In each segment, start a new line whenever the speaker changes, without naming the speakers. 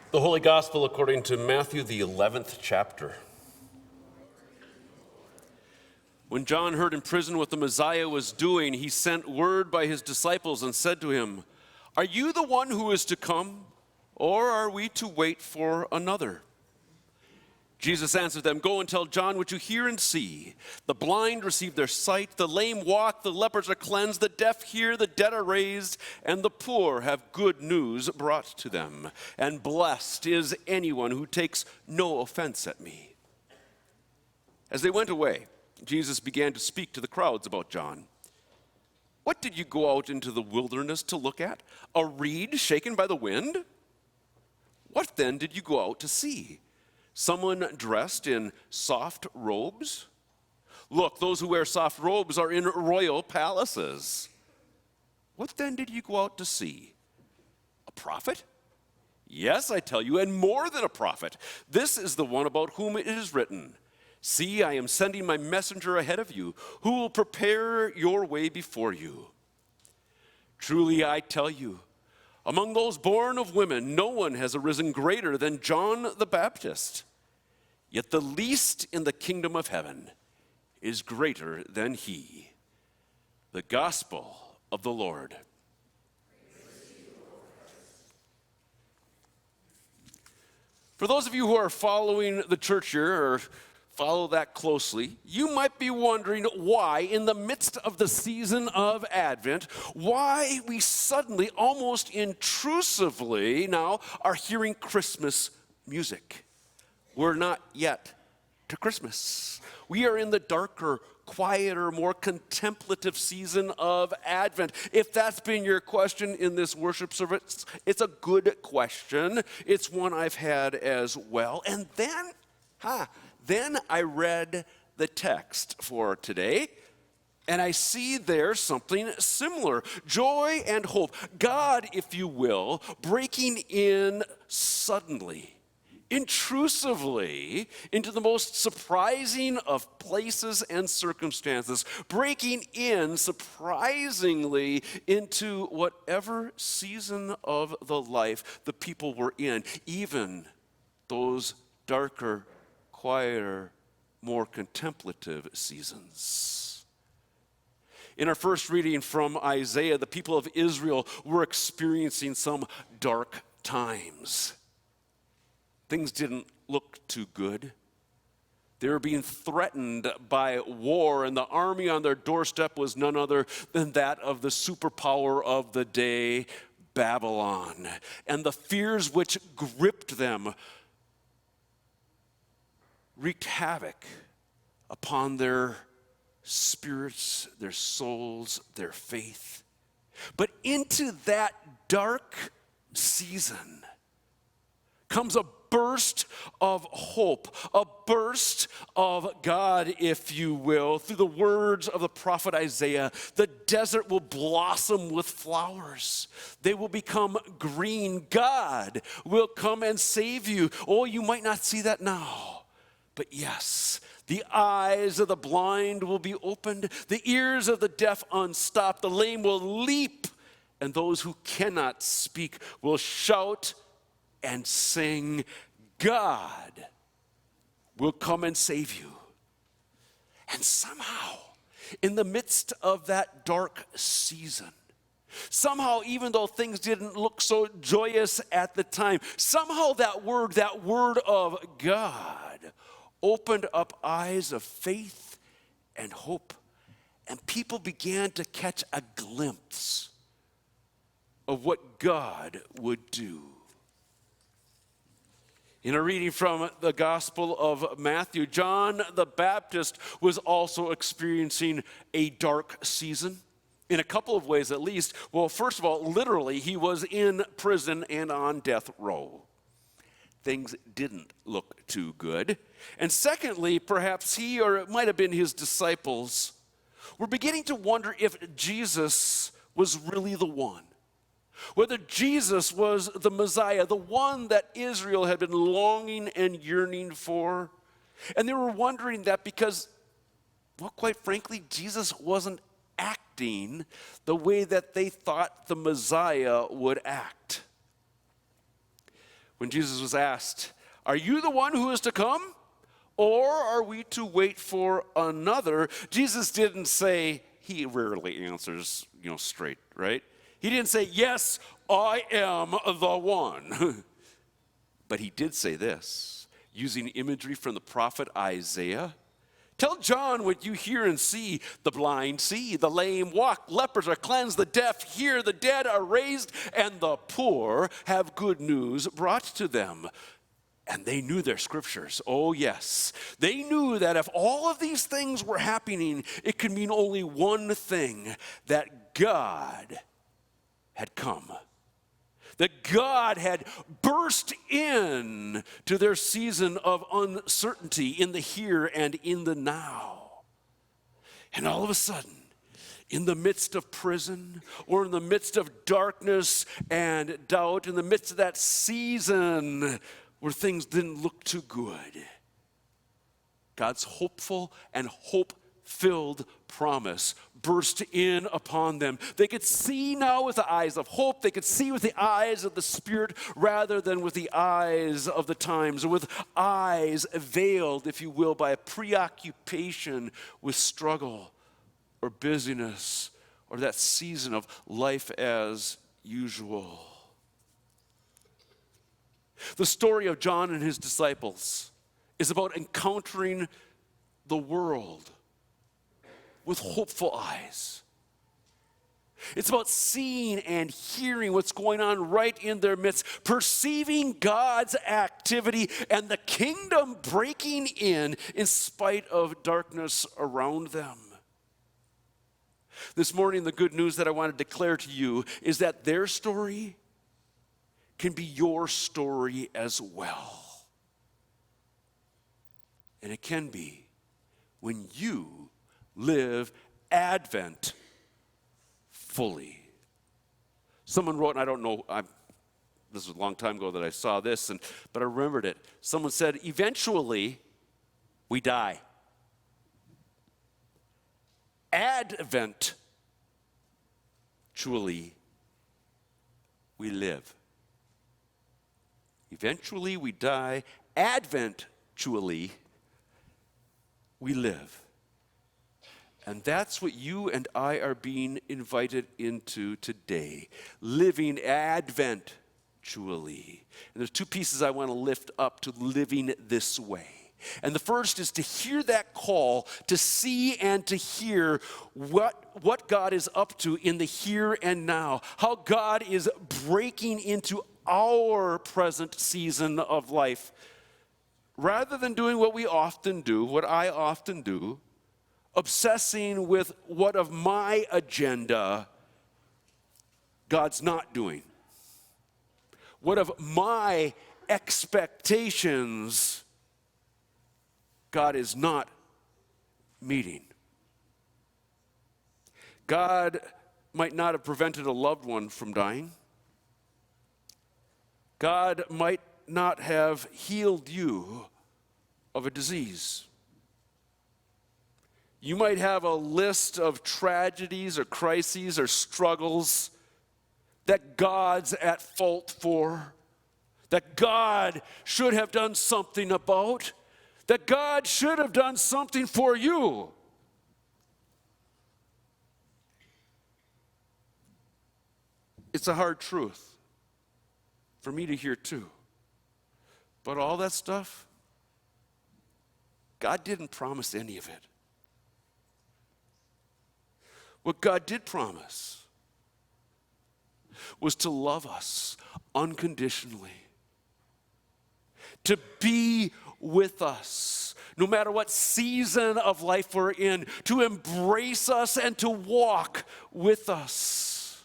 The Holy Gospel according to Matthew, the 11th chapter. When John heard in prison what the Messiah was doing, he sent word by his disciples and said to him, "Are you the one who is to come, or are we to wait for another?" Jesus answered them, "Go and tell John what you hear and see. The blind receive their sight, the lame walk, the lepers are cleansed, the deaf hear, the dead are raised, and the poor have good news brought to them. And blessed is anyone who takes no offense at me." As they went away, Jesus began to speak to the crowds about John. "What did you go out into the wilderness to look at? A reed shaken by the wind? What then did you go out to see? Someone dressed in soft robes? Look, those who wear soft robes are in royal palaces. What then did you go out to see? A prophet? Yes, I tell you, and more than a prophet. This is the one about whom it is written, 'See, I am sending my messenger ahead of you, who will prepare your way before you.' Truly, I tell you, among those born of women, no one has arisen greater than John the Baptist. Yet the least in the kingdom of heaven is greater than he." The gospel of the Lord. For those of you who are following the church here, or follow that closely, you might be wondering why, in the midst of the season of Advent, why we suddenly, almost intrusively now, are hearing Christmas music. We're not yet to Christmas. We are in the darker, quieter, more contemplative season of Advent. If that's been your question in this worship service, it's a good question. It's one I've had as well. And then I read the text for today, and I see there something similar. Joy and hope. God, if you will, breaking in suddenly, intrusively, into the most surprising of places and circumstances, breaking in surprisingly into whatever season of the life the people were in, even those darker, quieter, more contemplative seasons. In our first reading from Isaiah, the people of Israel were experiencing some dark times. Things didn't look too good. They were being threatened by war, and the army on their doorstep was none other than that of the superpower of the day, Babylon. And the fears which gripped them wreaked havoc upon their spirits, their souls, their faith. But into that dark season comes a burst of hope, a burst of God, if you will. Through the words of the prophet Isaiah, the desert will blossom with flowers. They will become green. God will come and save you. Oh, you might not see that now, but yes, the eyes of the blind will be opened, the ears of the deaf unstopped, the lame will leap, and those who cannot speak will shout and sing. God will come and save you. And somehow, in the midst of that dark season, somehow, even though things didn't look so joyous at the time, somehow that word of God, opened up eyes of faith and hope, and people began to catch a glimpse of what God would do. In a reading from the Gospel of Matthew, John the Baptist was also experiencing a dark season, in a couple of ways at least. Well, first of all, literally, he was in prison and on death row. Things didn't look too good. And secondly, perhaps he, or it might have been his disciples, were beginning to wonder if Jesus was really the one. Whether Jesus was the Messiah, the one that Israel had been longing and yearning for. And they were wondering that because, well, quite frankly, Jesus wasn't acting the way that they thought the Messiah would act. When Jesus was asked, "Are you the one who is to come? Or are we to wait for another?" Jesus didn't say, he rarely answers, straight, right? He didn't say, "Yes, I am the one." But he did say this, using imagery from the prophet Isaiah. "Tell John what you hear and see. The blind see, the lame walk, lepers are cleansed, the deaf hear, the dead are raised, and the poor have good news brought to them." And they knew their scriptures. Oh, yes. They knew that if all of these things were happening, it could mean only one thing, that God had come. That God had burst in to their season of uncertainty in the here and in the now. And all of a sudden, in the midst of prison, or in the midst of darkness and doubt, in the midst of that season where things didn't look too good, God's hopeful and hope-filled promise burst in upon them. They could see now with the eyes of hope. They could see with the eyes of the Spirit rather than with the eyes of the times, or with eyes veiled, if you will, by a preoccupation with struggle or busyness or that season of life as usual. The story of John and his disciples is about encountering the world with hopeful eyes. It's about seeing and hearing what's going on right in their midst, perceiving God's activity and the kingdom breaking in spite of darkness around them. This morning, the good news that I want to declare to you is that their story can be your story as well. And it can be when you live Advent fully. Someone wrote, and I don't know, this was a long time ago that I saw this, but I remembered it. Someone said, "Eventually, we die. Advent, truly, we live." Eventually we die, adventually we live. And that's what you and I are being invited into today, living adventually. And there's two pieces I want to lift up to living this way. And the first is to hear that call, to see and to hear what God is up to in the here and now, how God is breaking into our present season of life. Rather than doing what we often do, what I often do, obsessing with what of my agenda God's not doing, what of my expectations God is not meeting. God might not have prevented a loved one from dying. God might not have healed you of a disease. You might have a list of tragedies or crises or struggles that God's at fault for, that God should have done something about, that God should have done something for you. It's a hard truth for me to hear too. But all that stuff, God didn't promise any of it. What God did promise was to love us unconditionally, to be with us no matter what season of life we're in, to embrace us and to walk with us.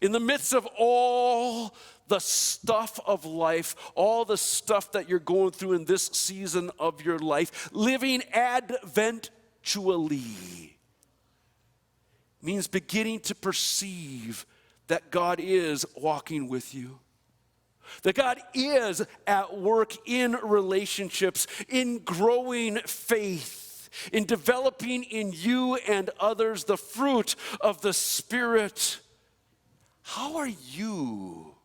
In the midst of all the stuff of life, all the stuff that you're going through in this season of your life, living adventually means beginning to perceive that God is walking with you, that God is at work in relationships, in growing faith, in developing in you and others the fruit of the Spirit. How are you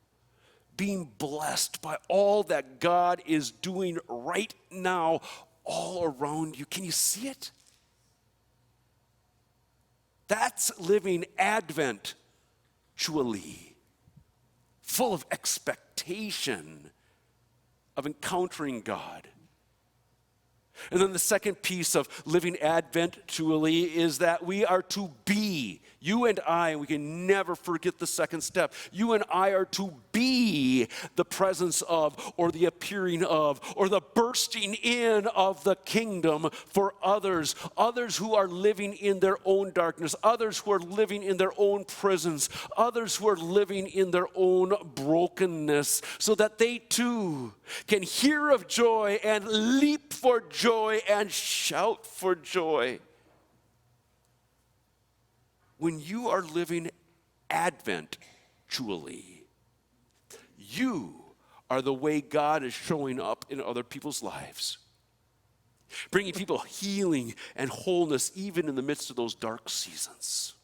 being blessed by all that God is doing right now all around you. Can you see it? That's living Advent, truly, full of expectation of encountering God. And then the second piece of living Adventually is that we are to be. You and I, we can never forget the second step. You and I are to be the presence of, or the appearing of, or the bursting in of the kingdom for others. Others who are living in their own darkness. Others who are living in their own prisons. Others who are living in their own brokenness. So that they too can hear of joy and leap for joy and shout for joy. When you are living Adventually, you are the way God is showing up in other people's lives, bringing people healing and wholeness even in the midst of those dark seasons.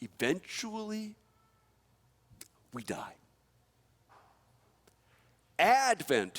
Eventually, we die. Advent